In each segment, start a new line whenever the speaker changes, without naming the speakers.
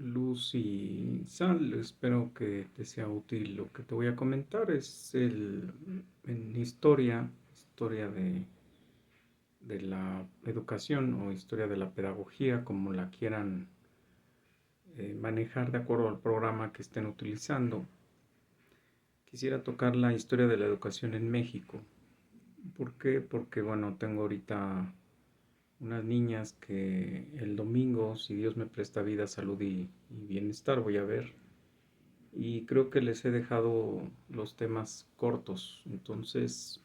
Luz y Sal, espero que te sea útil. Lo que te voy a comentar es en historia de la educación o historia de la pedagogía, como la quieran manejar de acuerdo al programa que estén utilizando. Quisiera tocar la historia de la educación en México. ¿Por qué? Porque, bueno, tengo ahorita unas niñas que el domingo, si Dios me presta vida, salud y bienestar, voy a ver. Y creo que les he dejado los temas cortos. Entonces,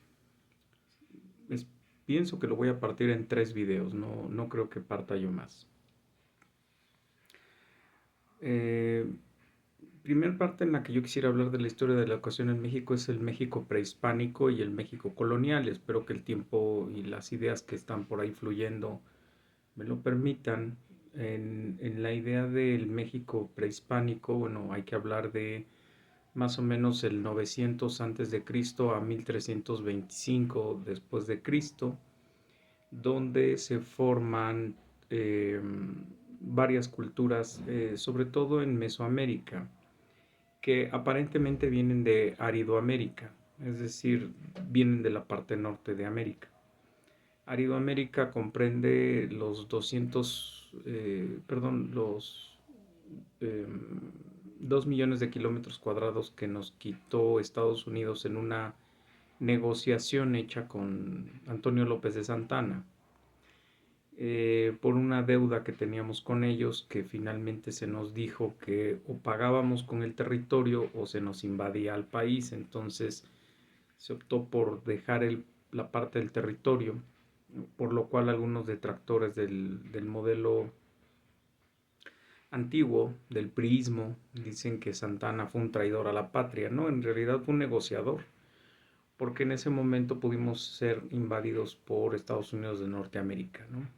es- pienso que lo voy a partir en 3 videos. No creo que parta yo más. Eh, Primer parte en la que yo quisiera hablar de la historia de la educación en México es el México prehispánico y el México colonial. Espero que el tiempo y las ideas que están por ahí fluyendo me lo permitan. En la idea del México prehispánico, bueno, hay que hablar de más o menos el 900 antes de Cristo a 1325 después de Cristo, donde se forman eh, varias culturas, sobre todo en Mesoamérica, que aparentemente vienen de Aridoamérica, es decir, vienen de la parte norte de América. Aridoamérica comprende los 200, perdón, los eh, 2 millones de kilómetros cuadrados que nos quitó Estados Unidos en una negociación hecha con Antonio López de Santana, por una deuda que teníamos con ellos, que finalmente se nos dijo que o pagábamos con el territorio o se nos invadía al país. Entonces se optó por dejar la parte del territorio, por lo cual algunos detractores del modelo antiguo, del priismo, dicen que Santana fue un traidor a la patria. No, en realidad fue un negociador, porque en ese momento pudimos ser invadidos por Estados Unidos de Norteamérica, ¿no?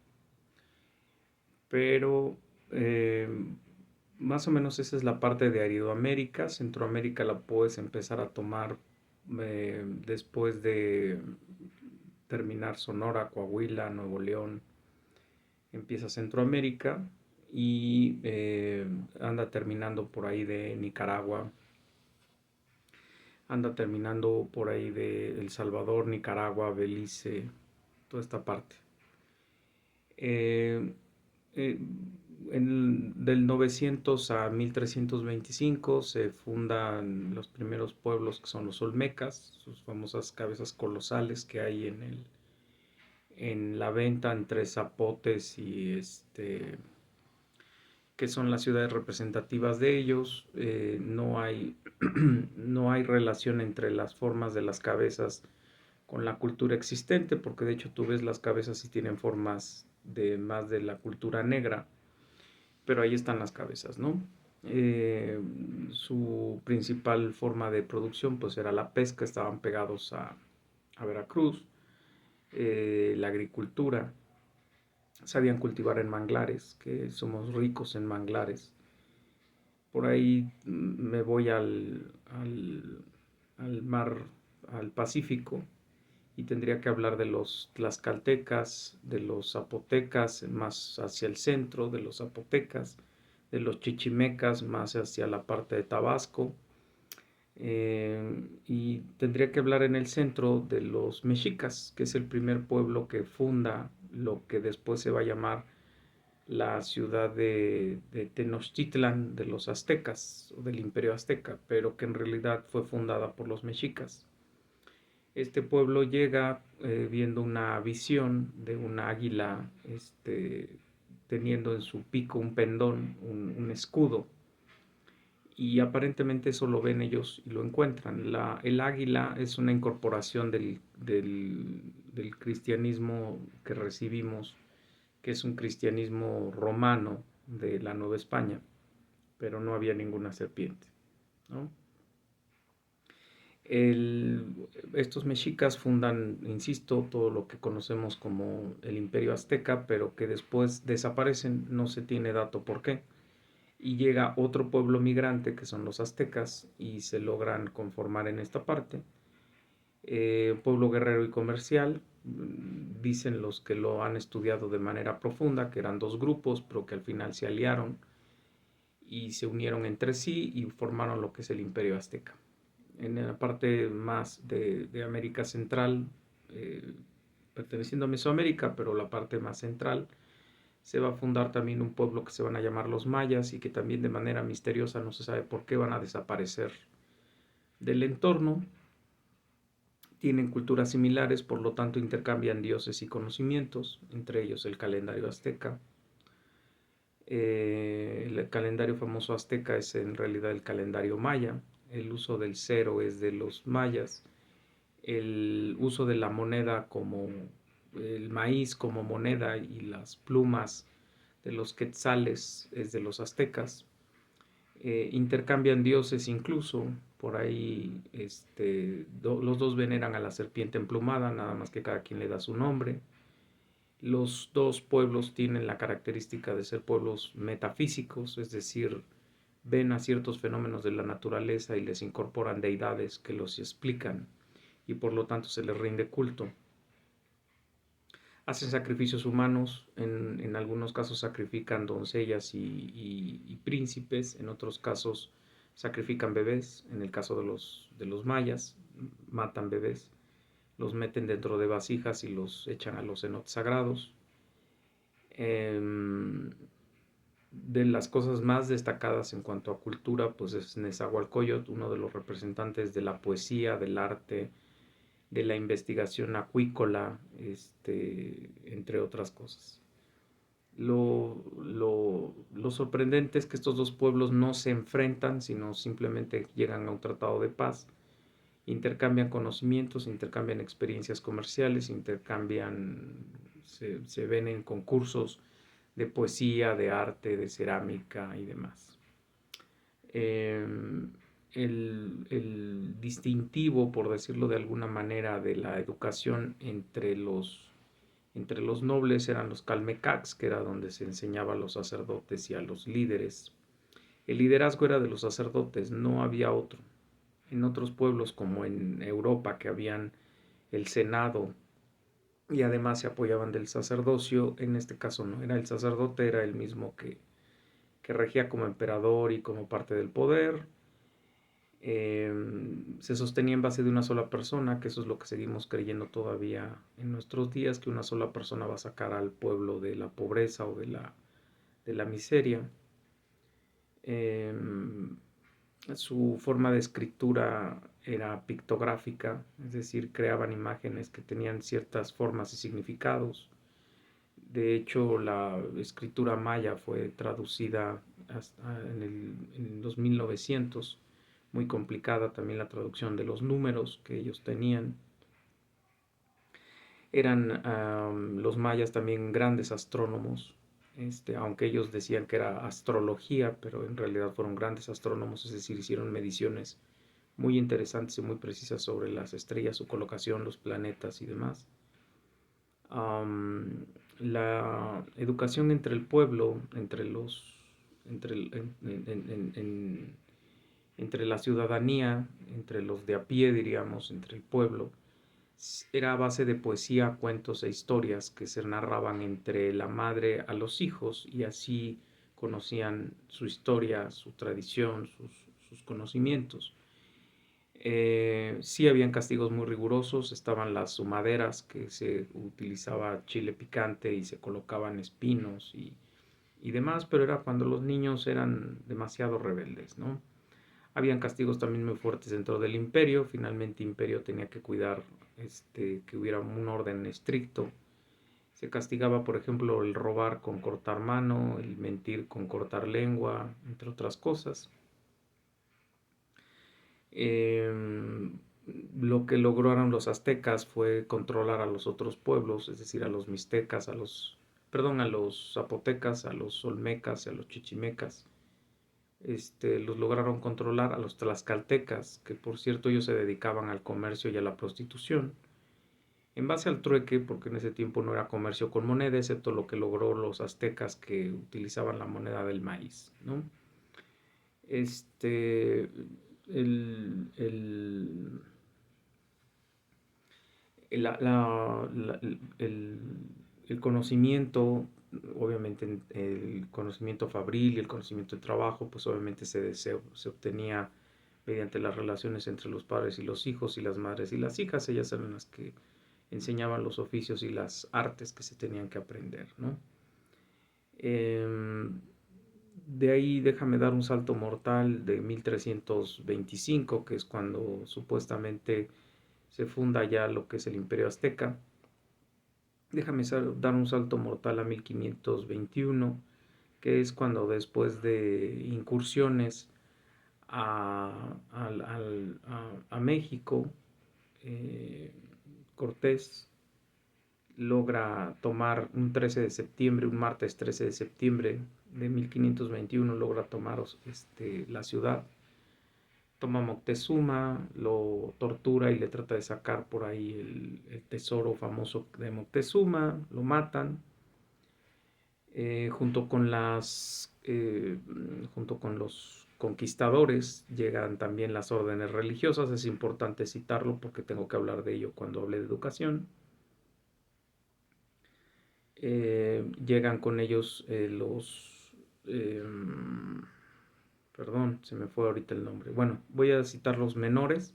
Pero eh, más o menos esa es la parte de Aridoamérica. Centroamérica la puedes empezar a tomar después de terminar Sonora, Coahuila, Nuevo León. Empieza Centroamérica y anda terminando por ahí de Nicaragua, anda terminando por ahí de El Salvador, Nicaragua, Belice, toda esta parte. Eh, eh, Del 900 a 1325 se fundan los primeros pueblos, que son los olmecas, sus famosas cabezas colosales que hay en la venta entre Zapotes y que son las ciudades representativas de ellos. No hay, no hay relación entre las formas de las cabezas con la cultura existente, porque de hecho tú ves las cabezas y tienen formas de más de la cultura negra, pero ahí están las cabezas, ¿no? Su principal forma de producción pues era la pesca, estaban pegados a Veracruz, la agricultura, sabían cultivar en manglares, que somos ricos en manglares. Por ahí me voy al mar, al Pacífico, y tendría que hablar de los tlaxcaltecas, de los zapotecas más hacia el centro, de los zapotecas, de los chichimecas más hacia la parte de Tabasco, y tendría que hablar en el centro de los mexicas, que es el primer pueblo que funda lo que después se va a llamar la ciudad de Tenochtitlan de los aztecas o del imperio azteca, pero que en realidad fue fundada por los mexicas. Este pueblo llega viendo una visión de un águila, teniendo en su pico un pendón, un escudo, y aparentemente eso lo ven ellos y lo encuentran. El águila es una incorporación del cristianismo que recibimos, que es un cristianismo romano de la Nueva España, pero no había ninguna serpiente, ¿no? Estos mexicas fundan, insisto, todo lo que conocemos como el Imperio Azteca, pero que después desaparecen, no se tiene dato por qué. Y llega otro pueblo migrante, que son los aztecas, y se logran conformar en esta parte. Pueblo guerrero y comercial, dicen los que lo han estudiado de manera profunda, que eran dos grupos, pero que al final se aliaron y se unieron entre sí y formaron lo que es el Imperio Azteca. En la parte más de América Central, eh, perteneciendo a Mesoamérica, pero la parte más central, se va a fundar también un pueblo que se van a llamar los mayas y que también de manera misteriosa no se sabe por qué van a desaparecer del entorno. Tienen culturas similares, por lo tanto intercambian dioses y conocimientos, entre ellos el calendario azteca. El calendario famoso azteca es en realidad el calendario maya. El uso del cero es de los mayas. El uso de la moneda como el maíz como moneda y las plumas de los quetzales es de los aztecas. Intercambian dioses incluso, por ahí los dos veneran a la serpiente emplumada, nada más que cada quien le da su nombre. Los dos pueblos tienen la característica de ser pueblos metafísicos, es decir, ven a ciertos fenómenos de la naturaleza y les incorporan deidades que los explican y por lo tanto se les rinde culto. Hacen sacrificios humanos, en algunos casos sacrifican doncellas y príncipes, en otros casos sacrifican bebés, en el caso de los mayas, matan bebés, los meten dentro de vasijas y los echan a los cenotes sagrados. De las cosas más destacadas en cuanto a cultura, pues es Nezahualcóyotl, uno de los representantes de la poesía, del arte, de la investigación acuícola, entre otras cosas. Lo sorprendente es que estos dos pueblos no se enfrentan, sino simplemente llegan a un tratado de paz, intercambian conocimientos, intercambian experiencias comerciales, se ven en concursos de poesía, de arte, de cerámica y demás. Eh, el distintivo, por decirlo de alguna manera, de la educación entre los nobles eran los calmecacs, que era donde se enseñaba a los sacerdotes y a los líderes. El liderazgo era de los sacerdotes, no había otro. En otros pueblos como en Europa, que habían el senado y además se apoyaban del sacerdocio, en este caso no, era el sacerdote, era el mismo que regía como emperador y como parte del poder. Se sostenía en base de una sola persona, que eso es lo que seguimos creyendo todavía en nuestros días, que una sola persona va a sacar al pueblo de la pobreza o de la miseria. Eh, Su forma de escritura era pictográfica, es decir, creaban imágenes que tenían ciertas formas y significados. De hecho, la escritura maya fue traducida hasta en los 1900, muy complicada también la traducción de los números que ellos tenían. Eran los mayas también grandes astrónomos, aunque ellos decían que era astrología, pero en realidad fueron grandes astrónomos, es decir, hicieron mediciones muy interesantes y muy precisas sobre las estrellas, su colocación, los planetas y demás. La educación entre el pueblo, entre, entre la ciudadanía, entre los de a pie, diríamos, entre el pueblo, era a base de poesía, cuentos e historias que se narraban entre la madre a los hijos y así conocían su historia, su tradición, sus conocimientos. Sí habían castigos muy rigurosos, estaban las humaderas, que se utilizaba chile picante y se colocaban espinos y demás, pero era cuando los niños eran demasiado rebeldes, ¿no? Habían castigos también muy fuertes dentro del imperio, finalmente imperio tenía que cuidar que hubiera un orden estricto. Se castigaba, por ejemplo, el robar con cortar mano, el mentir con cortar lengua, entre otras cosas. Eh, lo que lograron los aztecas fue controlar a los otros pueblos, es decir, a los mixtecas, a los zapotecas, a los olmecas y a los chichimecas. Los lograron controlar a los tlaxcaltecas, que por cierto ellos se dedicaban al comercio y a la prostitución. En base al trueque, porque en ese tiempo no era comercio con moneda, excepto lo que logró los aztecas que utilizaban la moneda del maíz, ¿no? Este, el, el, la- la- el conocimiento obviamente el conocimiento fabril y el conocimiento de trabajo, pues obviamente se obtenía mediante las relaciones entre los padres y los hijos y las madres y las hijas. Ellas eran las que enseñaban los oficios y las artes que se tenían que aprender, ¿no? Eh, de ahí déjame dar un salto mortal de 1325, que es cuando supuestamente se funda ya lo que es el Imperio Azteca. Déjame dar un salto mortal a 1521, que es cuando después de incursiones a México, eh, Cortés logra tomar un 13 de septiembre, un martes 13 de septiembre de 1521, logra tomar la ciudad, toma Moctezuma, lo tortura y le trata de sacar por ahí el tesoro famoso de Moctezuma, lo matan, junto con junto con los conquistadores llegan también las órdenes religiosas. Es importante citarlo porque tengo que hablar de ello cuando hable de educación. Llegan con ellos eh, perdón, se me fue ahorita el nombre. Bueno, voy a citar los menores.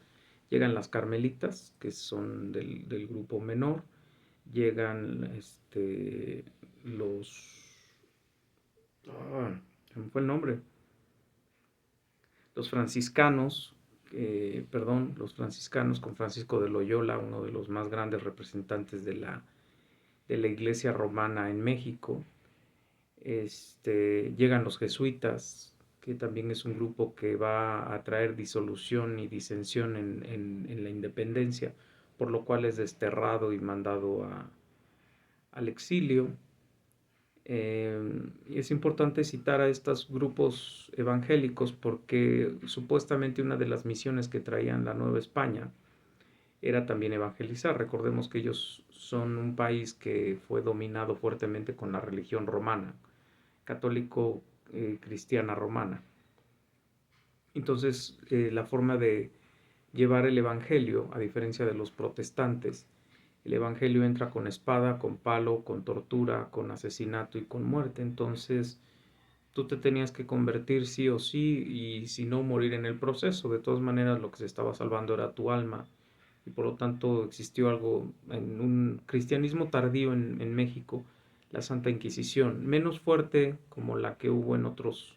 Llegan las carmelitas, que son del grupo menor. Llegan los... se me fue el nombre. Los franciscanos, perdón, los franciscanos con Francisco de Loyola, uno de los más grandes representantes de la iglesia romana en México. Llegan los jesuitas, que también es un grupo que va a traer disolución y disensión en la independencia, por lo cual es desterrado y mandado al exilio. Y es importante citar a estos grupos evangélicos porque supuestamente una de las misiones que traían la Nueva España era también evangelizar. Recordemos que ellos son un país que fue dominado fuertemente con la religión romana, católico cristiana romana. Entonces, la forma de llevar el evangelio, a diferencia de los protestantes, el evangelio entra con espada, con palo, con tortura, con asesinato y con muerte. Entonces, tú te tenías que convertir sí o sí y si no morir en el proceso. De todas maneras, lo que se estaba salvando era tu alma. Y por lo tanto existió algo en un cristianismo tardío en México, la Santa Inquisición, menos fuerte como la que hubo en otros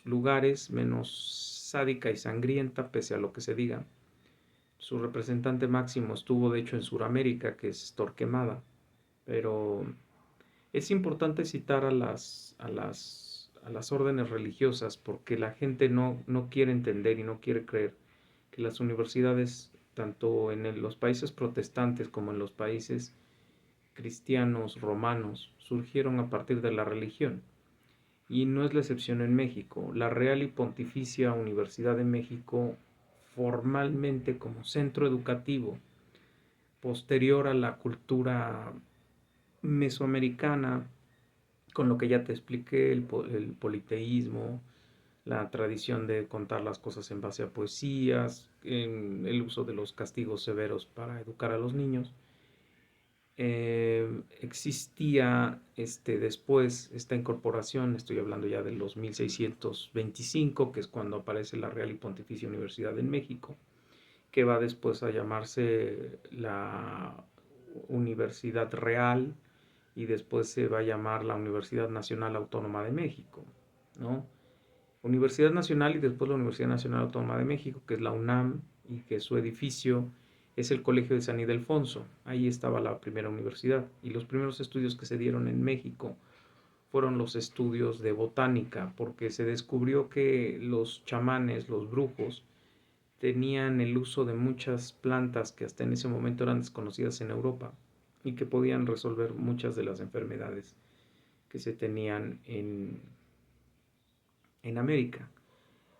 lugares, menos sádica y sangrienta, pese a lo que se diga. Su representante máximo estuvo de hecho en Sudamérica, que es Torquemada, pero es importante citar a las órdenes religiosas porque la gente no quiere entender y no quiere creer que las universidades, tanto en los países protestantes como en los países cristianos romanos, surgieron a partir de la religión. Y no es la excepción en México. La Real y Pontificia Universidad de México, formalmente como centro educativo posterior a la cultura mesoamericana, con lo que ya te expliqué, el politeísmo, la tradición de contar las cosas en base a poesías, el uso de los castigos severos para educar a los niños. Existía después esta incorporación, estoy hablando ya de los 1625, que es cuando aparece la Real y Pontificia Universidad en México, que va después a llamarse la Universidad Real y después se va a llamar la Universidad Nacional Autónoma de México, ¿no? Universidad Nacional y después la Universidad Nacional Autónoma de México, que es la UNAM y que su edificio es el Colegio de San Ildefonso. Ahí estaba la primera universidad y los primeros estudios que se dieron en México fueron los estudios de botánica, porque se descubrió que los chamanes, los brujos, tenían el uso de muchas plantas que hasta en ese momento eran desconocidas en Europa y que podían resolver muchas de las enfermedades que se tenían en América.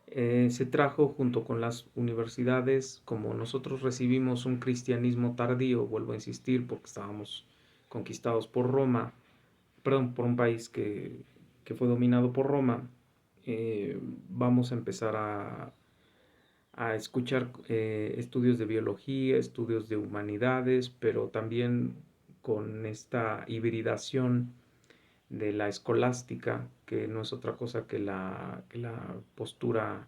Se trajo junto con las universidades, como nosotros recibimos un cristianismo tardío, vuelvo a insistir, porque estábamos conquistados por Roma, perdón, por un país que fue dominado por Roma. Vamos a empezar a escuchar estudios de biología, estudios de humanidades, pero también con esta hibridación de la escolástica, que no es otra cosa que la postura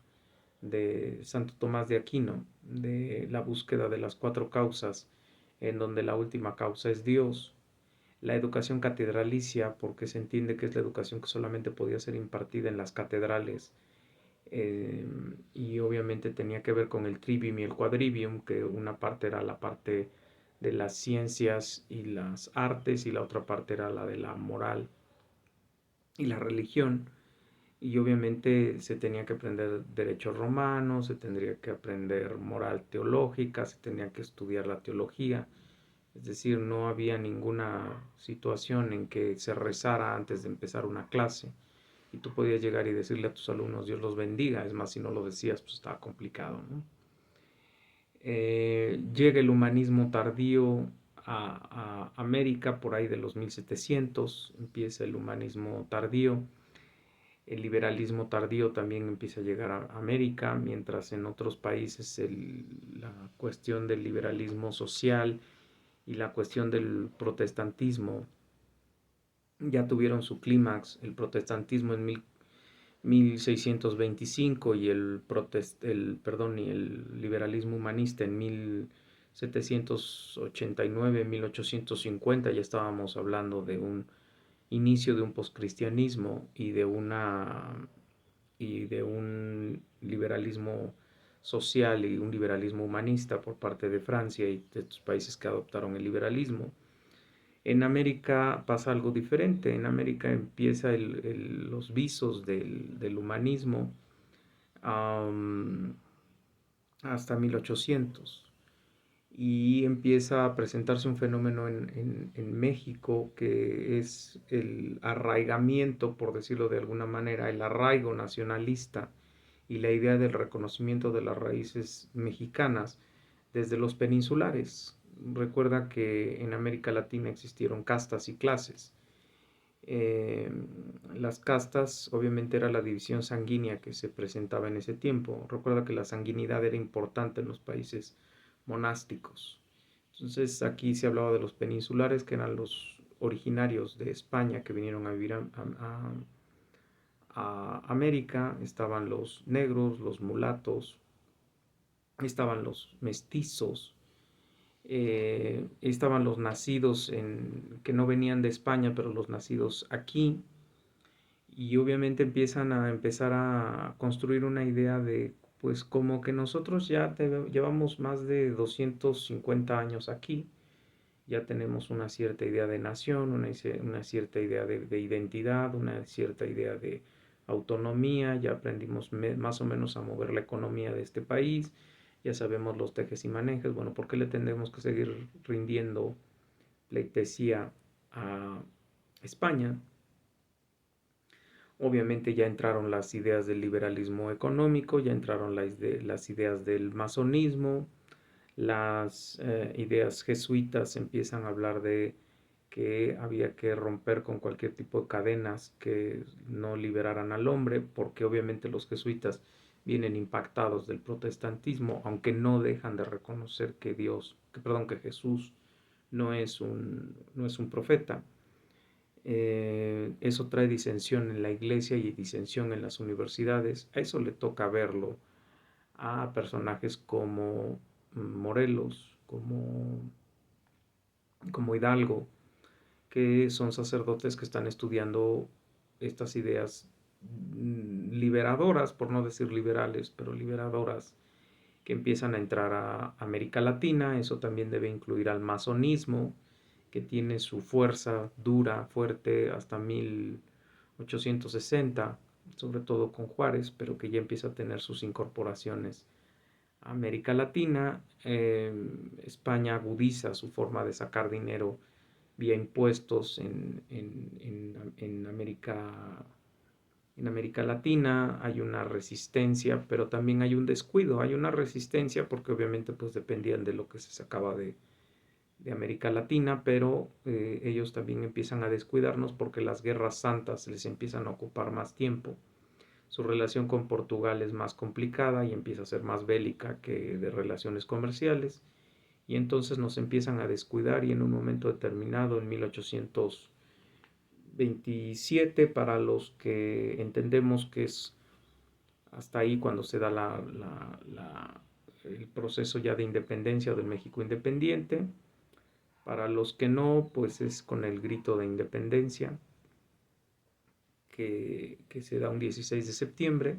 de Santo Tomás de Aquino, de la búsqueda de las cuatro causas, en donde la última causa es Dios, la educación catedralicia, porque se entiende que es la educación que solamente podía ser impartida en las catedrales, y obviamente tenía que ver con el trivium y el quadrivium, que una parte era la parte de las ciencias y las artes y la otra parte era la de la moral y la religión. Y obviamente se tenía que aprender derecho romano, se tendría que aprender moral teológica, se tenía que estudiar la teología. Es decir, no había ninguna situación en que se rezara antes de empezar una clase. Y tú podías llegar y decirle a tus alumnos, Dios los bendiga. Es más, si no lo decías, pues estaba complicado, ¿no? Llega el humanismo tardío a América por ahí de los 1700, empieza el humanismo tardío. El liberalismo tardío también empieza a llegar a América, mientras en otros países la cuestión del liberalismo social y la cuestión del protestantismo ya tuvieron su clímax. El protestantismo en 1625 y y el liberalismo humanista en 1789, 1850, ya estábamos hablando de un inicio de un poscristianismo y de un liberalismo social y un liberalismo humanista por parte de Francia y de estos países que adoptaron el liberalismo. En América pasa algo diferente. En América empieza los visos del humanismo um, hasta 1800. Y empieza a presentarse un fenómeno en México que es el arraigamiento, por decirlo de alguna manera, el arraigo nacionalista y la idea del reconocimiento de las raíces mexicanas desde los peninsulares. Recuerda que en América Latina existieron castas y clases. Eh, las castas obviamente era la división sanguínea que se presentaba en ese tiempo. Recuerda que la sanguinidad era importante en los países monásticos. Entonces aquí se hablaba de los peninsulares, que eran los originarios de España que vinieron a vivir a América. Estaban los negros, los mulatos, estaban los mestizos, estaban los nacidos que no venían de España, pero los nacidos aquí. Y obviamente empezar a construir una idea de, pues como que nosotros ya llevamos más de 250 años aquí, ya tenemos una cierta idea de nación, una cierta idea de identidad, una cierta idea de autonomía, ya aprendimos más o menos a mover la economía de este país, ya sabemos los tejes y manejes. Bueno, ¿por qué le tendremos que seguir rindiendo pleitesía a España? Obviamente ya entraron las ideas del liberalismo económico, ya entraron las ideas del masonismo, las ideas jesuitas empiezan a hablar de que había que romper con cualquier tipo de cadenas que no liberaran al hombre, porque obviamente los jesuitas vienen impactados del protestantismo, aunque no dejan de reconocer que Jesús no es un profeta. Eso trae disensión en la iglesia y disensión en las universidades. A eso le toca verlo a personajes como Morelos, como Hidalgo, que son sacerdotes que están estudiando estas ideas liberadoras, por no decir liberales, pero liberadoras, que empiezan a entrar a América Latina. Eso también debe incluir al masonismo, que tiene su fuerza dura, fuerte, hasta 1860, sobre todo con Juárez, pero que ya empieza a tener sus incorporaciones a América Latina. España agudiza su forma de sacar dinero vía impuestos en América Latina. Hay una resistencia, pero también hay un descuido. Hay una resistencia porque obviamente pues dependían de lo que se sacaba de América Latina, pero ellos también empiezan a descuidarnos porque las guerras santas les empiezan a ocupar más tiempo. Su relación con Portugal es más complicada y empieza a ser más bélica que de relaciones comerciales. y entonces nos empiezan a descuidar y en un momento determinado, en 1827, para los que entendemos que es hasta ahí cuando se da el proceso ya de independencia del México independiente. Para los que no, pues es con el grito de independencia que se da un 16 de septiembre.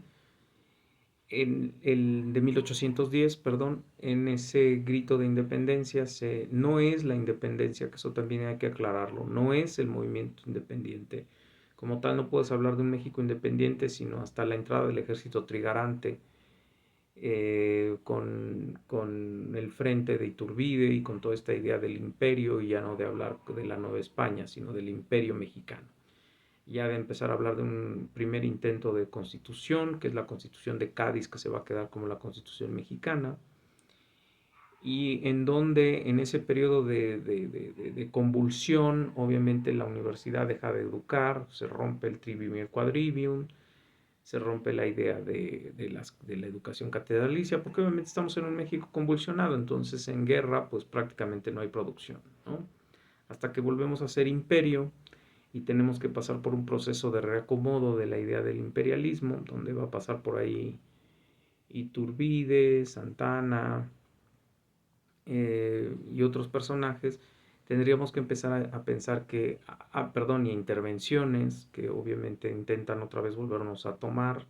En el de 1810, perdón, en ese grito de independencia no es la independencia, que eso también hay que aclararlo, no es el movimiento independiente. Como tal, no puedes hablar de un México independiente, sino hasta la entrada del ejército trigarante, con el frente de Iturbide y con toda esta idea del imperio, y ya no de hablar de la Nueva España, sino del imperio mexicano. Ya de empezar a hablar de un primer intento de constitución, que es la constitución de Cádiz, que se va a quedar como la constitución mexicana, y en donde en ese periodo de convulsión, obviamente la universidad deja de educar, se rompe el trivium y el quadrivium, se rompe la idea de la educación catedralicia, porque obviamente estamos en un México convulsionado, entonces en guerra pues prácticamente no hay producción, ¿no? Hasta que volvemos a ser imperio y tenemos que pasar por un proceso de reacomodo de la idea del imperialismo, donde va a pasar por ahí Iturbide, Santana, y otros personajes. Tendríamos que empezar a pensar que, perdón, y a intervenciones que obviamente intentan otra vez volvernos a tomar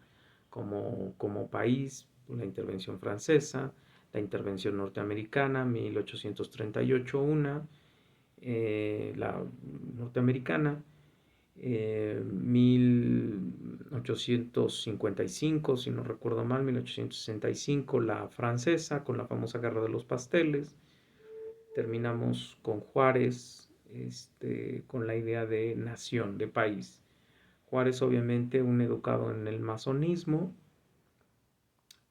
como país, la intervención francesa, la intervención norteamericana, 1838 una, la norteamericana, 1855, si no recuerdo mal, 1865, la francesa, con la famosa Guerra de los Pasteles. Terminamos con Juárez, con la idea de nación, de país. Juárez, obviamente, un educado en el masonismo,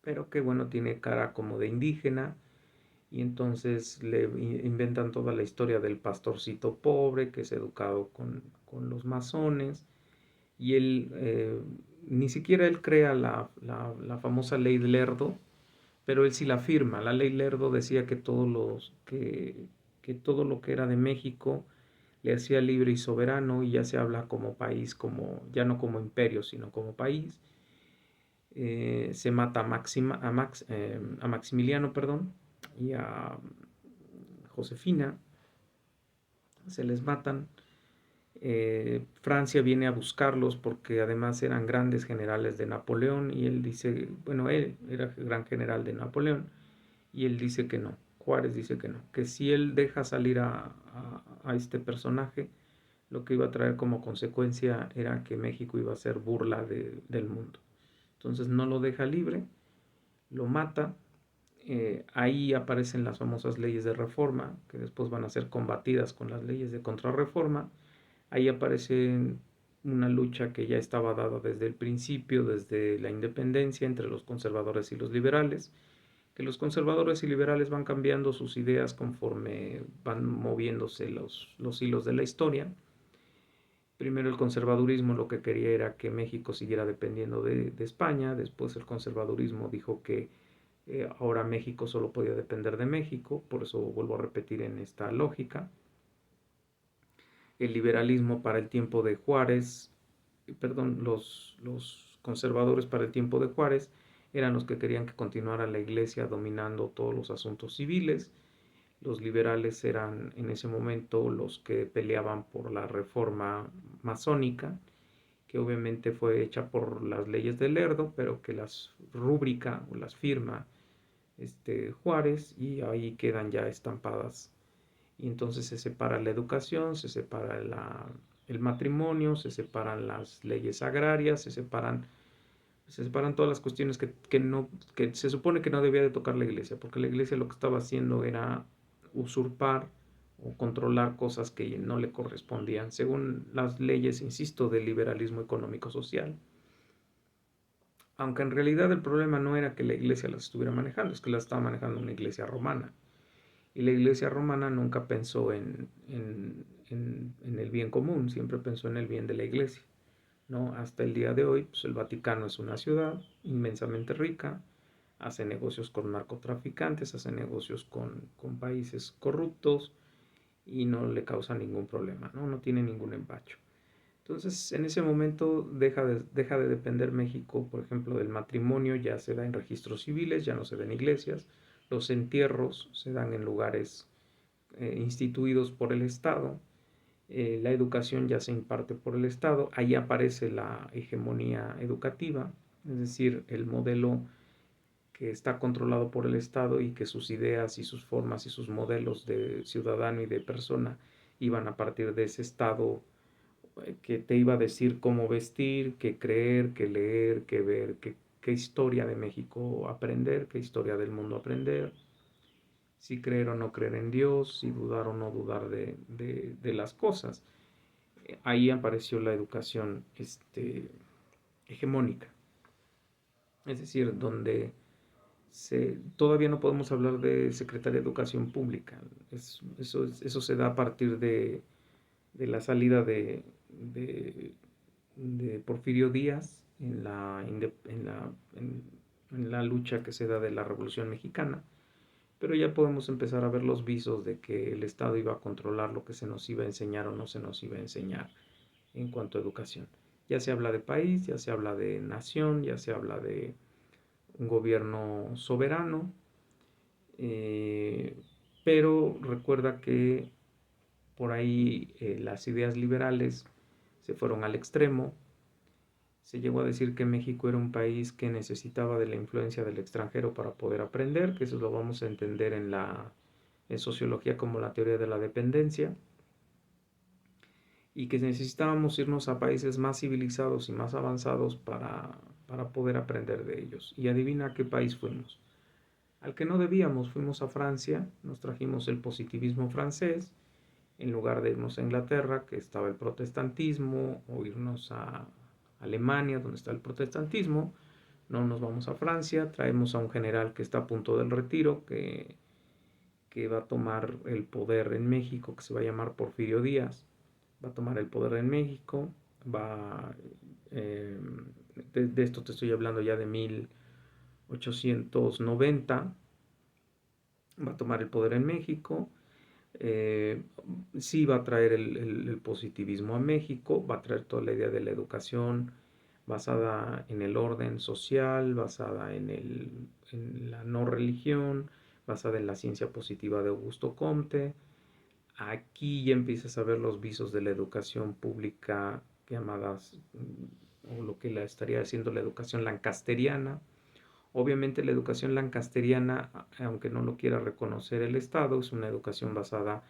pero que bueno, tiene cara como de indígena, y entonces le inventan toda la historia del pastorcito pobre que es educado con los masones, y él, ni siquiera él crea la famosa ley de Lerdo, pero él sí la firma. La ley Lerdo decía que todo lo que era de México le hacía libre y soberano, y ya se habla como país, ya no como imperio, sino como país. Se mata a Maximiliano, perdón, y a Josefina, se les matan. Francia viene a buscarlos porque además eran grandes generales de Napoleón, y él dice, bueno, él era gran general de Napoleón, y él dice que no, Juárez dice que no, que si él deja salir a este personaje, lo que iba a traer como consecuencia era que México iba a ser burla del mundo. Entonces no lo deja libre, lo mata. Ahí aparecen las famosas leyes de reforma, que después van a ser combatidas con las leyes de contrarreforma. Ahí aparece una lucha que ya estaba dada desde el principio, desde la independencia, entre los conservadores y los liberales, que los conservadores y liberales van cambiando sus ideas conforme van moviéndose los hilos de la historia. Primero el conservadurismo lo que quería era que México siguiera dependiendo de España. Después el conservadurismo dijo que ahora México solo podía depender de México, por eso vuelvo a repetir en esta lógica. El liberalismo para el tiempo de Juárez, perdón, los conservadores para el tiempo de Juárez eran los que querían que continuara la iglesia dominando todos los asuntos civiles. Los liberales eran en ese momento los que peleaban por la reforma masónica, que obviamente fue hecha por las leyes de Lerdo, pero que las rúbrica o las firma Juárez, y ahí quedan ya estampadas. Y entonces se separa la educación, se separa el matrimonio, se separan las leyes agrarias, se separan todas las cuestiones que se supone que no debía de tocar la iglesia, porque la iglesia lo que estaba haciendo era usurpar o controlar cosas que no le correspondían, según las leyes, insisto, del liberalismo económico-social. Aunque en realidad el problema no era que la iglesia las estuviera manejando, es que las estaba manejando una iglesia romana. Y la iglesia romana nunca pensó en el bien común, siempre pensó en el bien de la iglesia, ¿no? Hasta el día de hoy, pues el Vaticano es una ciudad inmensamente rica, hace negocios con narcotraficantes, hace negocios con países corruptos y no le causa ningún problema, ¿no? No tiene ningún empacho. Entonces, en ese momento deja de depender México, por ejemplo, del matrimonio, ya se da en registros civiles, ya no se da en iglesias, los entierros se dan en lugares instituidos por el Estado, la educación ya se imparte por el Estado, ahí aparece la hegemonía educativa, es decir, el modelo que está controlado por el Estado y que sus ideas y sus formas y sus modelos de ciudadano y de persona iban a partir de ese Estado que te iba a decir cómo vestir, qué creer, qué leer, qué ver, qué historia de México aprender, qué historia del mundo aprender, si creer o no creer en Dios, si dudar o no dudar de las cosas. Ahí apareció la educación hegemónica, es decir, donde todavía no podemos hablar de Secretaría de Educación Pública. Eso se da a partir de la salida de Porfirio Díaz en la lucha que se da de la Revolución Mexicana, pero ya podemos empezar a ver los visos de que el Estado iba a controlar lo que se nos iba a enseñar o no se nos iba a enseñar en cuanto a educación. Ya se habla de país, ya se habla de nación, ya se habla de un gobierno soberano, eh, pero recuerda que por ahí las ideas liberales se fueron al extremo. Se llegó a decir que México era un país que necesitaba de la influencia del extranjero para poder aprender, que eso lo vamos a entender en sociología como la teoría de la dependencia, y que necesitábamos irnos a países más civilizados y más avanzados para poder aprender de ellos. Y adivina a qué país fuimos. Al que no debíamos, fuimos a Francia, nos trajimos el positivismo francés, en lugar de irnos a Inglaterra, que estaba el protestantismo, o irnos a Alemania, donde está el protestantismo, no nos vamos a Francia, traemos a un general que está a punto del retiro, que va a tomar el poder en México, que se va a llamar Porfirio Díaz, va a tomar el poder en México, va, eh, de esto te estoy hablando ya de 1890, va a tomar el poder en México, eh, sí va a traer el positivismo a México, va a traer toda la idea de la educación basada en el orden social, basada en la no religión, basada en la ciencia positiva de Augusto Comte. Aquí ya empiezas a ver los visos de la educación pública llamadas, o lo que la estaría haciendo la educación lancasteriana. Obviamente la educación lancasteriana, aunque no lo quiera reconocer el Estado, es una educación basada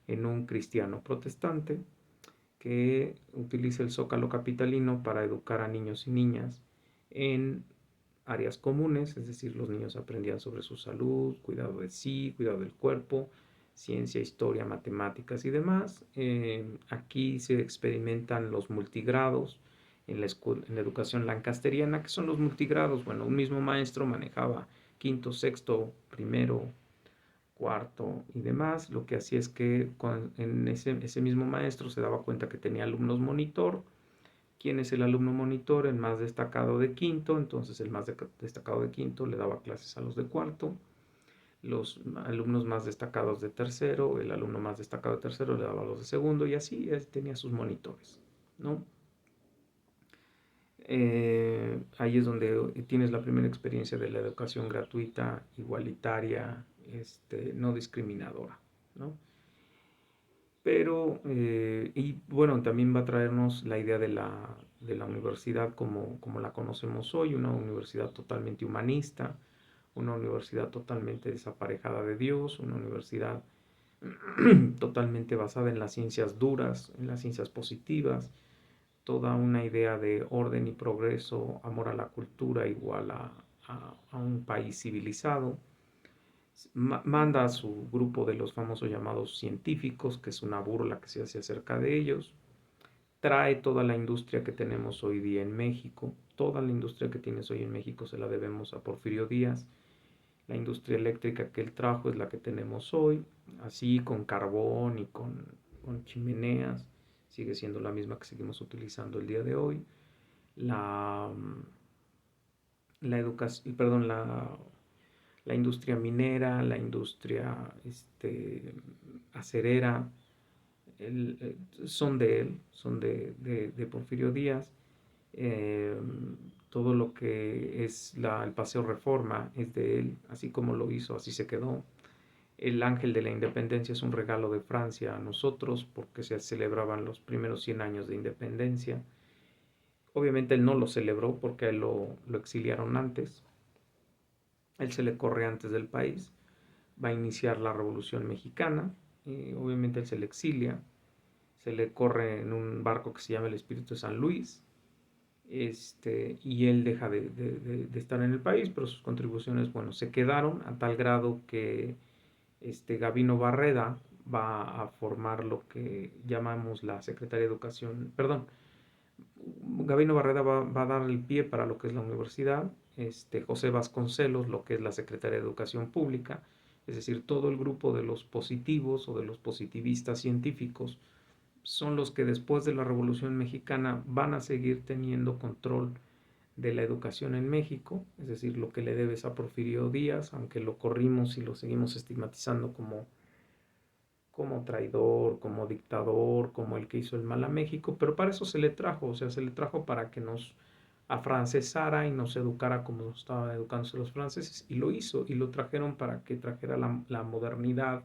en un cristiano protestante que utiliza el zócalo capitalino para educar a niños y niñas en áreas comunes, es decir, los niños aprendían sobre su salud, cuidado de sí, cuidado del cuerpo, ciencia, historia, matemáticas y demás. Aquí se experimentan los multigrados en la educación lancasteriana, que son los multigrados. Bueno, un mismo maestro manejaba quinto, sexto, primero, cuarto y demás. Lo que hacía es que en ese mismo maestro se daba cuenta que tenía alumnos monitor. ¿Quién es el alumno monitor? El más destacado de quinto. Entonces el más destacado de quinto le daba clases a los de cuarto. Los alumnos más destacados de tercero, el alumno más destacado de tercero le daba a los de segundo, y así él tenía sus monitores, ¿no? Ahí es donde tienes la primera experiencia de la educación gratuita, igualitaria, no discriminadora, ¿no? Pero, y bueno, también va a traernos la idea de la universidad como la conocemos hoy, una universidad totalmente humanista, una universidad totalmente desaparejada de Dios, una universidad totalmente basada en las ciencias duras, en las ciencias positivas, toda una idea de orden y progreso, amor a la cultura igual a un país civilizado. Manda a su grupo de los famosos llamados científicos, que es una burla que se hace acerca de ellos. Trae toda la industria que tenemos hoy día en México. Toda la industria que tienes hoy en México se la debemos a Porfirio Díaz. La industria eléctrica que él trajo es la que tenemos hoy, así con carbón y con chimeneas. Sigue siendo la misma que seguimos utilizando el día de hoy. La educación, perdón, la industria minera, la industria acerera, son de él, son de Porfirio Díaz. Eh, Todo lo que es el Paseo Reforma es de él, así como lo hizo, así se quedó. El Ángel de la Independencia es un regalo de Francia a nosotros porque se celebraban los primeros 100 años de independencia. Obviamente él no lo celebró porque a él lo exiliaron antes. Él se le corre antes del país. Va a iniciar la Revolución Mexicana. Obviamente él se le exilia. Se le corre en un barco que se llama el Espíritu de San Luis. Y él deja de estar en el país, pero sus contribuciones, bueno, se quedaron a tal grado que Gabino Barreda va a formar lo que llamamos la Secretaría de Educación, perdón, Gabino Barreda va a dar el pie para lo que es la universidad, José Vasconcelos lo que es la Secretaría de Educación Pública, es decir, todo el grupo de los positivos o de los positivistas científicos son los que después de la Revolución Mexicana van a seguir teniendo control de la educación en México, es decir, lo que le debes a Porfirio Díaz, aunque lo corrimos y lo seguimos estigmatizando como traidor, como dictador, como el que hizo el mal a México, pero para eso se le trajo, o sea, se le trajo para que nos afrancesara y nos educara como nos estaban educándose los franceses, y lo hizo, y lo trajeron para que trajera la modernidad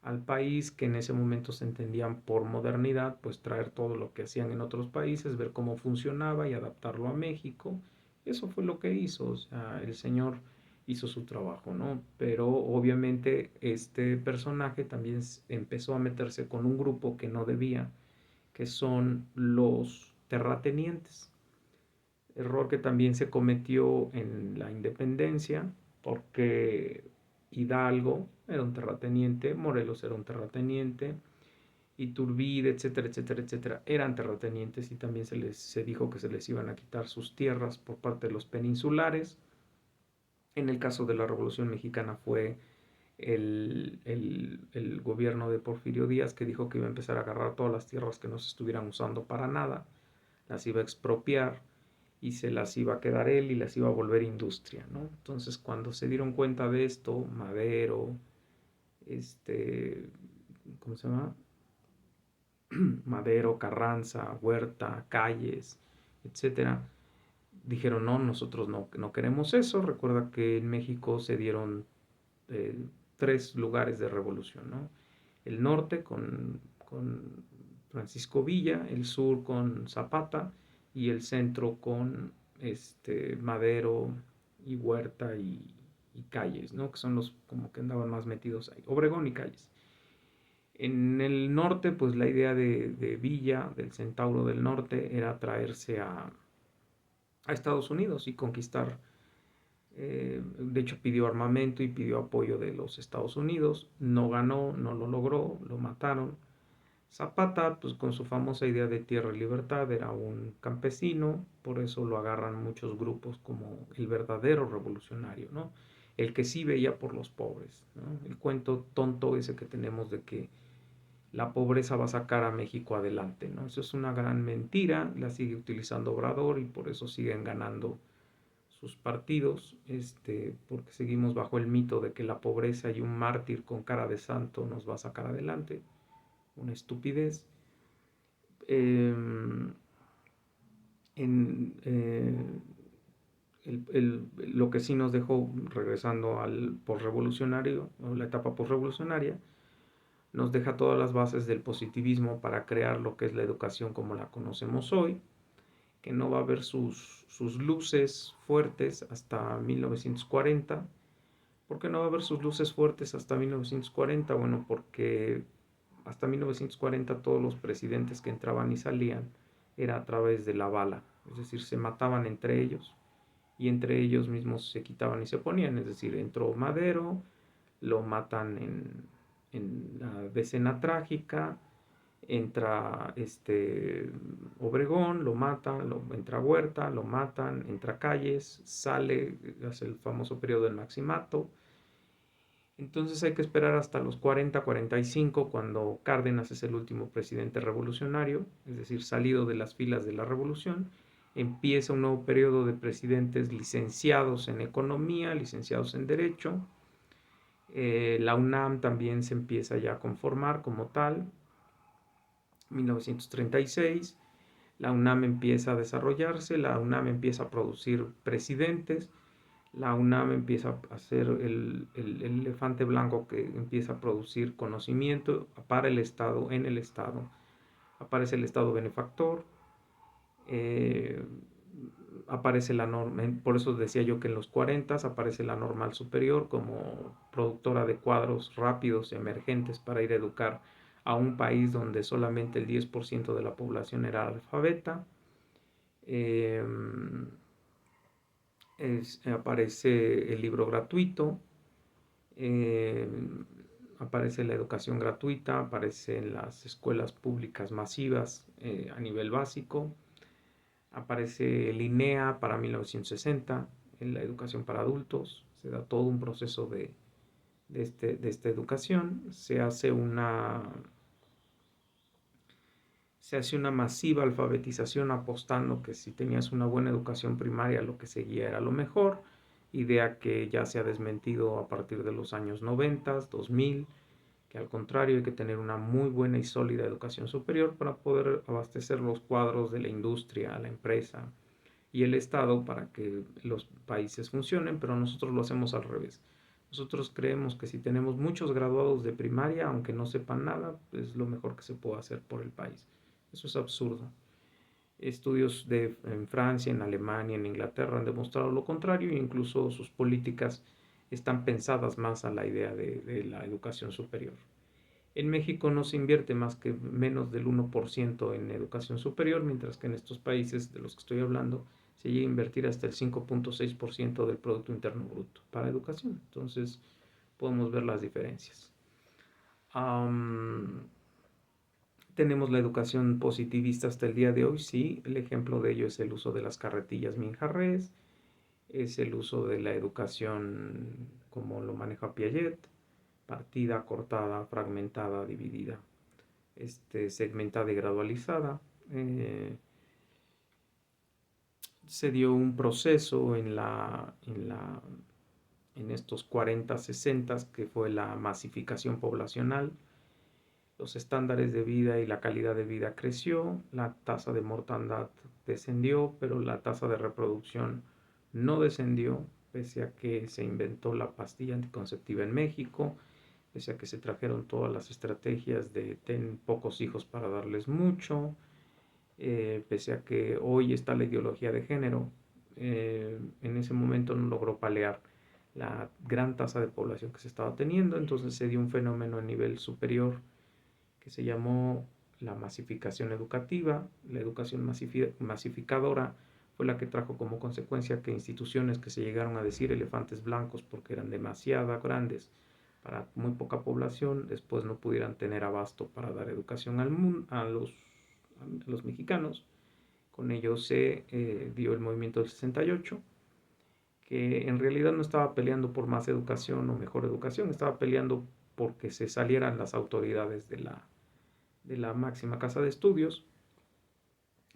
al país, que en ese momento se entendían por modernidad, pues traer todo lo que hacían en otros países, ver cómo funcionaba y adaptarlo a México. Eso fue lo que hizo, o sea, el señor hizo su trabajo, ¿no? Pero obviamente este personaje también empezó a meterse con un grupo que no debía, que son los terratenientes. Error que también se cometió en la independencia, porque Hidalgo era un terrateniente, Morelos era un terrateniente, Iturbide, etcétera, etcétera, etcétera, eran terratenientes, y también se dijo que se les iban a quitar sus tierras por parte de los peninsulares. En el caso de la Revolución Mexicana fue el gobierno de Porfirio Díaz, que dijo que iba a empezar a agarrar todas las tierras que no se estuvieran usando para nada, las iba a expropiar y se las iba a quedar él y las iba a volver industria, ¿no? Entonces, cuando se dieron cuenta de esto, Madero, ¿cómo se llama? Madero, Carranza, Huerta, Calles, etcétera, dijeron: no, nosotros no queremos eso. Recuerda que en México se dieron eh, tres lugares de revolución, ¿no? El norte con Francisco Villa, el sur con Zapata y el centro con Madero y Huerta y Calles, ¿no? Que son los como que andaban más metidos ahí, Obregón y Calles. En el norte, pues la idea de Villa, del Centauro del Norte, era traerse a Estados Unidos y conquistar. De hecho, pidió armamento y pidió apoyo de los Estados Unidos. No ganó, no lo logró, lo mataron. Zapata, pues con su famosa idea de tierra y libertad, era un campesino, por eso lo agarran muchos grupos como el verdadero revolucionario, ¿no? El que sí veía por los pobres, ¿no? El cuento tonto ese que tenemos de que la pobreza va a sacar a México adelante, ¿no? Eso es una gran mentira, la sigue utilizando Obrador y por eso siguen ganando sus partidos, porque seguimos bajo el mito de que la pobreza y un mártir con cara de santo nos va a sacar adelante. Una estupidez. Eh, en, lo que sí nos dejó, regresando al postrevolucionario, o la etapa postrevolucionaria, nos deja todas las bases del positivismo para crear lo que es la educación como la conocemos hoy, que no va a haber sus luces fuertes hasta 1940. ¿Por qué no va a haber sus luces fuertes hasta 1940? Bueno, porque hasta 1940 todos los presidentes que entraban y salían era a través de la bala, es decir, se mataban entre ellos y entre ellos mismos se quitaban y se ponían, es decir, entró Madero, lo matan en la decena trágica, entra Obregón, lo matan, entra Huerta, lo matan, entra Calles, sale, hace el famoso periodo del Maximato. Entonces hay que esperar hasta los 40-45, cuando Cárdenas es el último presidente revolucionario, es decir, salido de las filas de la revolución, empieza un nuevo periodo de presidentes licenciados en economía, licenciados en derecho. La UNAM también se empieza ya a conformar como tal, 1936. La UNAM empieza a desarrollarse, la UNAM empieza a producir presidentes, la UNAM empieza a ser el elefante blanco que empieza a producir conocimiento para el Estado, en el Estado. Aparece el Estado benefactor, eh, aparece la norma, por eso decía yo que en los 40 aparece la Normal Superior como productora de cuadros rápidos, emergentes, para ir a educar a un país donde solamente el 10% de la población era alfabeta. Eh, Aparece el libro gratuito, eh, aparece la educación gratuita, aparecen las escuelas públicas masivas a nivel básico, aparece el INEA para 1960, en la educación para adultos, se da todo un proceso de esta educación, se hace una masiva alfabetización apostando que si tenías una buena educación primaria lo que seguía era lo mejor, idea que ya se ha desmentido a partir de los años 90, 2000, que al contrario hay que tener una muy buena y sólida educación superior para poder abastecer los cuadros de la industria, la empresa y el Estado para que los países funcionen, pero nosotros lo hacemos al revés. Nosotros creemos que si tenemos muchos graduados de primaria, aunque no sepan nada, es lo mejor que se puede hacer por el país. Eso es absurdo. Estudios en Francia, en Alemania, en Inglaterra han demostrado lo contrario e incluso sus políticas están pensadas más a la idea de la educación superior. En México no se invierte más que menos del 1% en educación superior, mientras que en estos países de los que estoy hablando se llega a invertir hasta el 5.6% del Producto Interno Bruto para educación. Entonces podemos ver las diferencias. Um, Tenemos la educación positivista hasta el día de hoy, sí. El ejemplo de ello es el uso de las carretillas Minjarres, es el uso de la educación como lo maneja Piaget, partida, cortada, fragmentada, dividida, segmentada y gradualizada. Se dio un proceso en estos 40, 60 que fue la masificación poblacional. Los estándares de vida y la calidad de vida creció, la tasa de mortandad descendió, pero la tasa de reproducción no descendió, pese a que se inventó la pastilla anticonceptiva en México, pese a que se trajeron todas las estrategias de ten pocos hijos para darles mucho, pese a que hoy está la ideología de género, en ese momento no logró paliar la gran tasa de población que se estaba teniendo, entonces se dio un fenómeno a nivel superior que se llamó la masificación educativa. La educación masificadora fue la que trajo como consecuencia que instituciones que se llegaron a decir elefantes blancos porque eran demasiado grandes para muy poca población, después no pudieran tener abasto para dar educación a los mexicanos. Con ello se dio el movimiento del 68, que en realidad no estaba peleando por más educación o mejor educación, estaba peleando porque se salieran las autoridades de la máxima casa de estudios.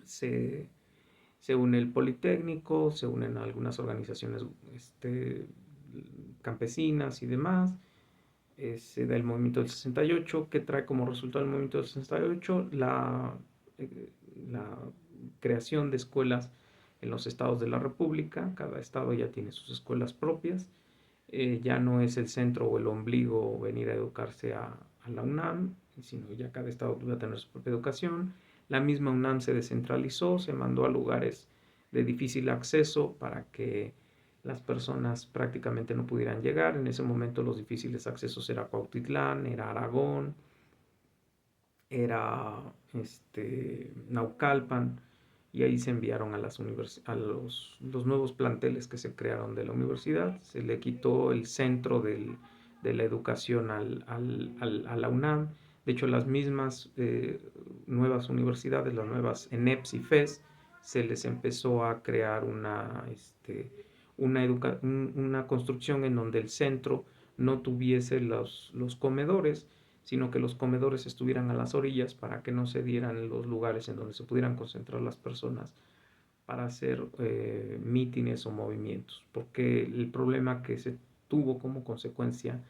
Se, se une el Politécnico, se unen algunas organizaciones campesinas y demás. Se da el movimiento del 68, que trae como resultado el movimiento del 68 la creación de escuelas en los estados de la República. Cada estado ya tiene sus escuelas propias. Ya no es el centro o el ombligo venir a educarse a la UNAM, sino ya cada estado va a tener su propia educación. La misma UNAM se descentralizó, se mandó a lugares de difícil acceso para que las personas prácticamente no pudieran llegar. En ese momento los difíciles accesos era Cuautitlán, era Aragón, era Naucalpan, y ahí se enviaron a los nuevos planteles que se crearon de la universidad. Se le quitó el centro de la educación a la UNAM. De hecho, las mismas nuevas universidades, las nuevas ENEPS y FES, se les empezó a crear una construcción en donde el centro no tuviese los comedores, sino que los comedores estuvieran a las orillas para que no se dieran los lugares en donde se pudieran concentrar las personas para hacer mítines o movimientos, porque el problema que se tuvo como consecuencia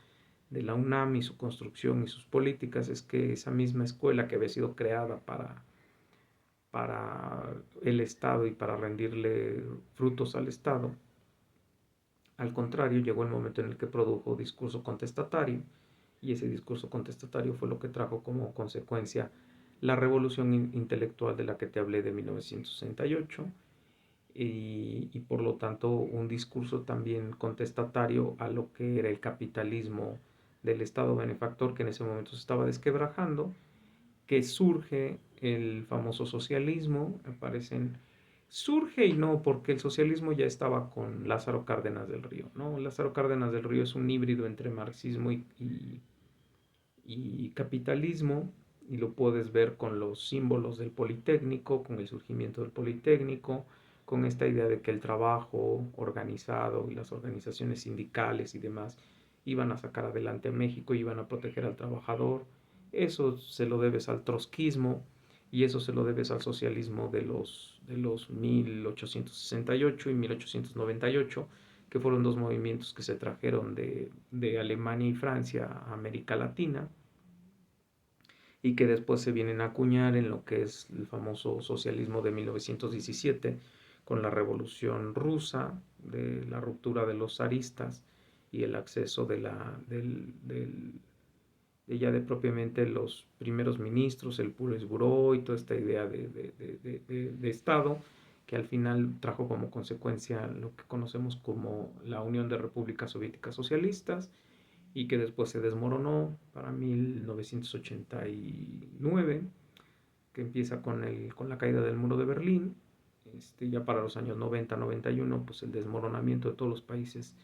de la UNAM y su construcción y sus políticas es que esa misma escuela que había sido creada para el Estado y para rendirle frutos al Estado, al contrario, llegó el momento en el que produjo discurso contestatario, y ese discurso contestatario fue lo que trajo como consecuencia la revolución intelectual de la que te hablé de 1968, y por lo tanto un discurso también contestatario a lo que era el capitalismo del Estado benefactor que en ese momento se estaba desquebrajando, que surge el famoso socialismo, aparecen, surge y no, porque el socialismo ya estaba con Lázaro Cárdenas del Río, ¿no? Lázaro Cárdenas del Río es un híbrido entre marxismo y capitalismo, y lo puedes ver con los símbolos del Politécnico, con el surgimiento del Politécnico, con esta idea de que el trabajo organizado y las organizaciones sindicales y demás iban a sacar adelante a México y iban a proteger al trabajador. Eso se lo debes al trotskismo y eso se lo debes al socialismo de los 1868 y 1898, que fueron dos movimientos que se trajeron de Alemania y Francia a América Latina y que después se vienen a acuñar en lo que es el famoso socialismo de 1917 con la Revolución Rusa, de la ruptura de los zaristas y el acceso de ya de propiamente los primeros ministros, el Politburó y toda esta idea de Estado, que al final trajo como consecuencia lo que conocemos como la Unión de Repúblicas Soviéticas Socialistas, y que después se desmoronó para 1989, que empieza con la caída del muro de Berlín. Ya para los años 90-91, pues el desmoronamiento de todos los países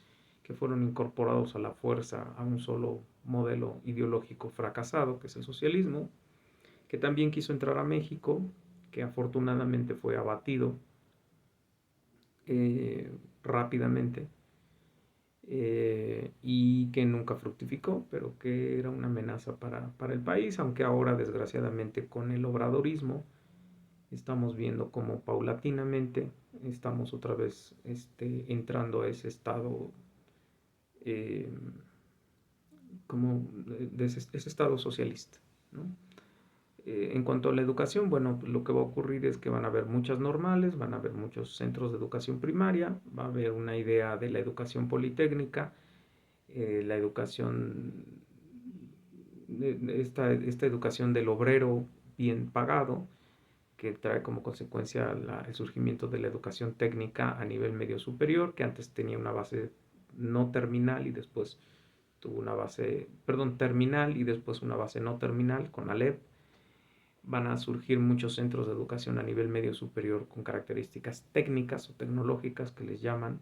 que fueron incorporados a la fuerza a un solo modelo ideológico fracasado, que es el socialismo, que también quiso entrar a México, que afortunadamente fue abatido rápidamente, y que nunca fructificó, pero que era una amenaza para el país, aunque ahora desgraciadamente con el obradorismo estamos viendo como paulatinamente estamos otra vez entrando a ese estado, eh, como de ese estado socialista, ¿no? En cuanto a la educación, bueno, lo que va a ocurrir es que van a haber muchas normales, van a haber muchos centros de educación primaria, va a haber una idea de la educación politécnica, la educación, esta educación del obrero bien pagado, que trae como consecuencia el surgimiento de la educación técnica a nivel medio superior, que antes tenía una base no terminal y después tuvo una base, perdón, terminal y después una base no terminal con ALEP. Van a surgir muchos centros de educación a nivel medio superior con características técnicas o tecnológicas que les llaman,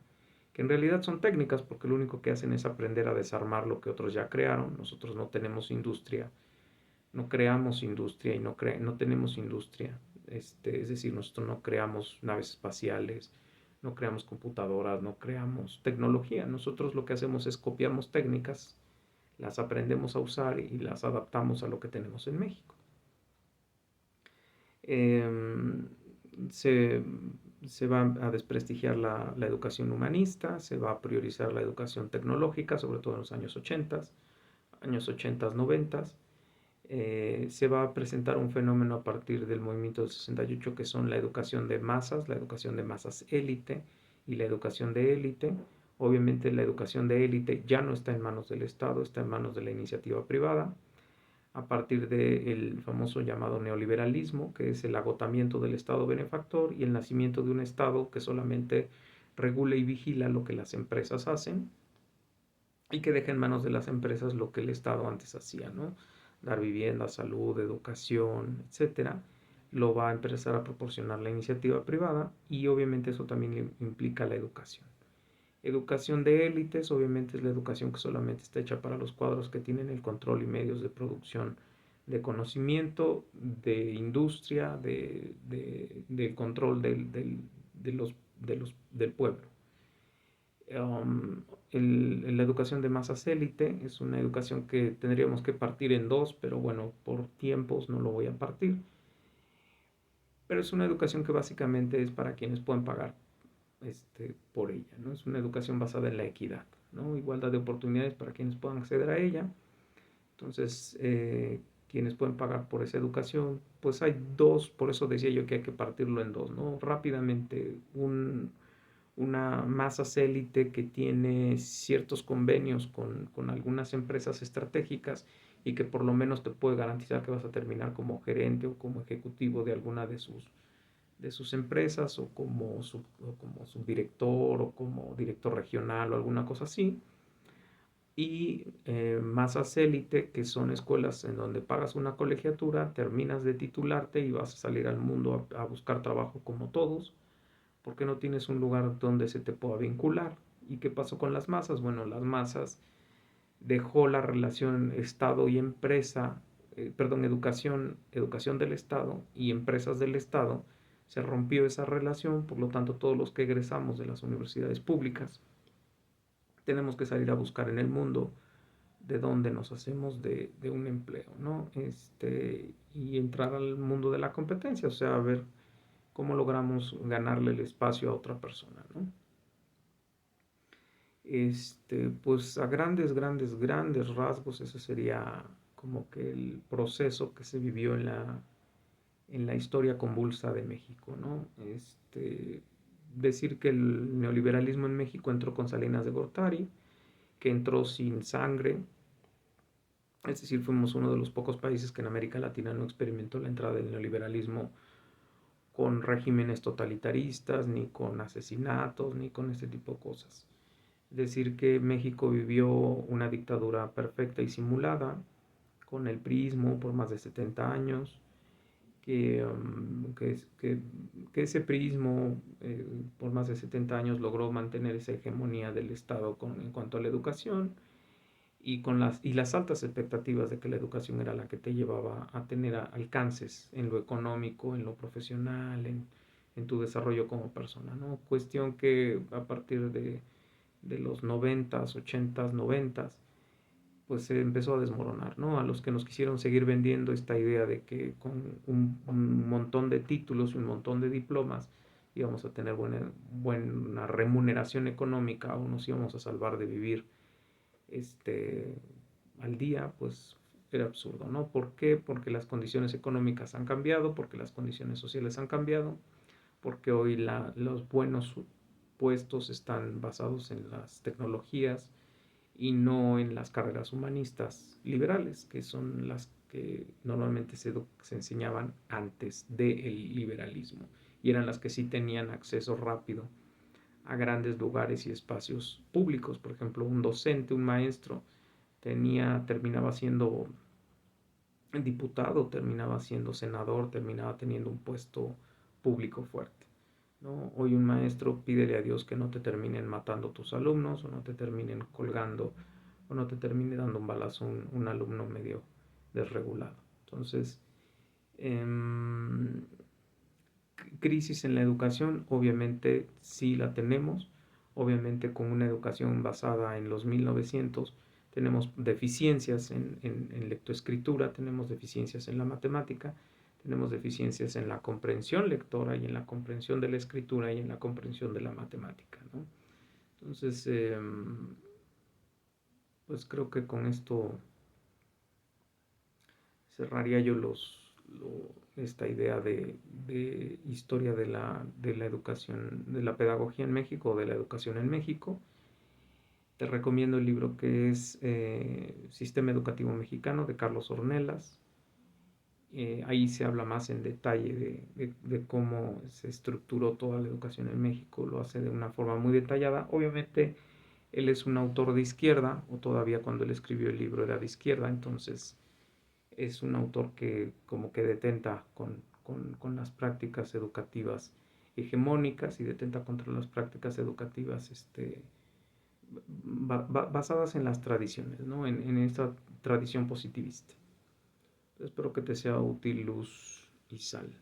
que en realidad son técnicas porque lo único que hacen es aprender a desarmar lo que otros ya crearon. Nosotros no tenemos industria, no creamos industria y no tenemos industria. Es decir, nosotros no creamos naves espaciales, no creamos computadoras, no creamos tecnología. Nosotros lo que hacemos es copiamos técnicas, las aprendemos a usar y las adaptamos a lo que tenemos en México. Eh, se, se va a desprestigiar la educación humanista, se va a priorizar la educación tecnológica, sobre todo en los años 80, años 80, 90. Se va a presentar un fenómeno a partir del movimiento del 68 que son la educación de masas élite y la educación de élite. Obviamente la educación de élite ya no está en manos del Estado, está en manos de la iniciativa privada, a partir del famoso llamado neoliberalismo, que es el agotamiento del Estado benefactor y el nacimiento de un Estado que solamente regula y vigila lo que las empresas hacen y que deja en manos de las empresas lo que el Estado antes hacía, ¿no? Dar vivienda, salud, educación, etcétera. Lo va a empezar a proporcionar la iniciativa privada y obviamente eso también implica la educación. Educación de élites, obviamente es la educación que solamente está hecha para los cuadros que tienen el control y medios de producción de conocimiento, de industria, de control del pueblo. La educación de masas élite es una educación que tendríamos que partir en dos, pero bueno, por tiempos no lo voy a partir. pero es una educación que básicamente es para quienes pueden pagar por ella, ¿no? Es una educación basada en la equidad, ¿no? Igualdad de oportunidades para quienes puedan acceder a ella. Entonces, quienes pueden pagar por esa educación, pues hay dos, por eso decía yo que hay que partirlo en dos, ¿no? Rápidamente, una masa élite que tiene ciertos convenios con algunas empresas estratégicas y que por lo menos te puede garantizar que vas a terminar como gerente o como ejecutivo de alguna de sus empresas o como subdirector o como director regional o alguna cosa así. Y masas élite, que son escuelas en donde pagas una colegiatura, terminas de titularte y vas a salir al mundo a buscar trabajo como todos, porque no tienes un lugar donde se te pueda vincular. ¿Y qué pasó con las masas? Bueno, las masas dejó la relación Estado y empresa, perdón, educación del Estado y empresas del Estado, se rompió esa relación, por lo tanto todos los que egresamos de las universidades públicas tenemos que salir a buscar en el mundo de dónde nos hacemos de un empleo, ¿no? Y entrar al mundo de la competencia, o sea, a ver cómo logramos ganarle el espacio a otra persona, ¿no? Pues a grandes rasgos, ese sería como que el proceso que se vivió en la historia convulsa de México, ¿no? Decir que el neoliberalismo en México entró con Salinas de Gortari, que entró sin sangre, es decir, fuimos uno de los pocos países que en América Latina no experimentó la entrada del neoliberalismo con regímenes totalitaristas, ni con asesinatos, ni con este tipo de cosas. Decir que México vivió una dictadura perfecta y simulada, con el priismo por más de 70 años, que ese priismo por más de 70 años logró mantener esa hegemonía del Estado en cuanto a la educación y las altas expectativas de que la educación era la que te llevaba a tener alcances en lo económico, en lo profesional, en tu desarrollo como persona, ¿no? Cuestión que a partir de los 90s, 80s, 90s, pues se empezó a desmoronar, ¿no? A los que nos quisieron seguir vendiendo esta idea de que con un montón de títulos y un montón de diplomas íbamos a tener buena remuneración económica o nos íbamos a salvar de vivir este, al día, pues era absurdo, ¿no? ¿Por qué? Porque las condiciones económicas han cambiado, porque las condiciones sociales han cambiado, porque hoy los buenos puestos están basados en las tecnologías y no en las carreras humanistas liberales, que son las que normalmente se enseñaban antes del liberalismo y eran las que sí tenían acceso rápido a grandes lugares y espacios públicos. Por ejemplo, un docente, un maestro, terminaba siendo diputado, terminaba siendo senador, terminaba teniendo un puesto público fuerte, ¿no? Hoy un maestro, pídele a Dios que no te terminen matando tus alumnos o no te terminen colgando o no te termine dando un balazo un alumno medio desregulado. Entonces, eh, crisis en la educación, obviamente sí la tenemos, obviamente con una educación basada en los 1900 tenemos deficiencias en lectoescritura, tenemos deficiencias en la matemática, tenemos deficiencias en la comprensión lectora y en la comprensión de la escritura y en la comprensión de la matemática, ¿no? Entonces, pues creo que con esto cerraría yo esta idea de historia de la educación, de la pedagogía en México, de la educación en México. Te recomiendo el libro que es Sistema Educativo Mexicano de Carlos Ornelas. Ahí se habla más en detalle de cómo se estructuró toda la educación en México, lo hace de una forma muy detallada. Obviamente él es un autor de izquierda, o todavía cuando él escribió el libro era de izquierda, entonces es un autor que como que detenta con las prácticas educativas hegemónicas y detenta contra las prácticas educativas basadas en las tradiciones, ¿no? En esta tradición positivista. Espero que te sea útil, luz y sal.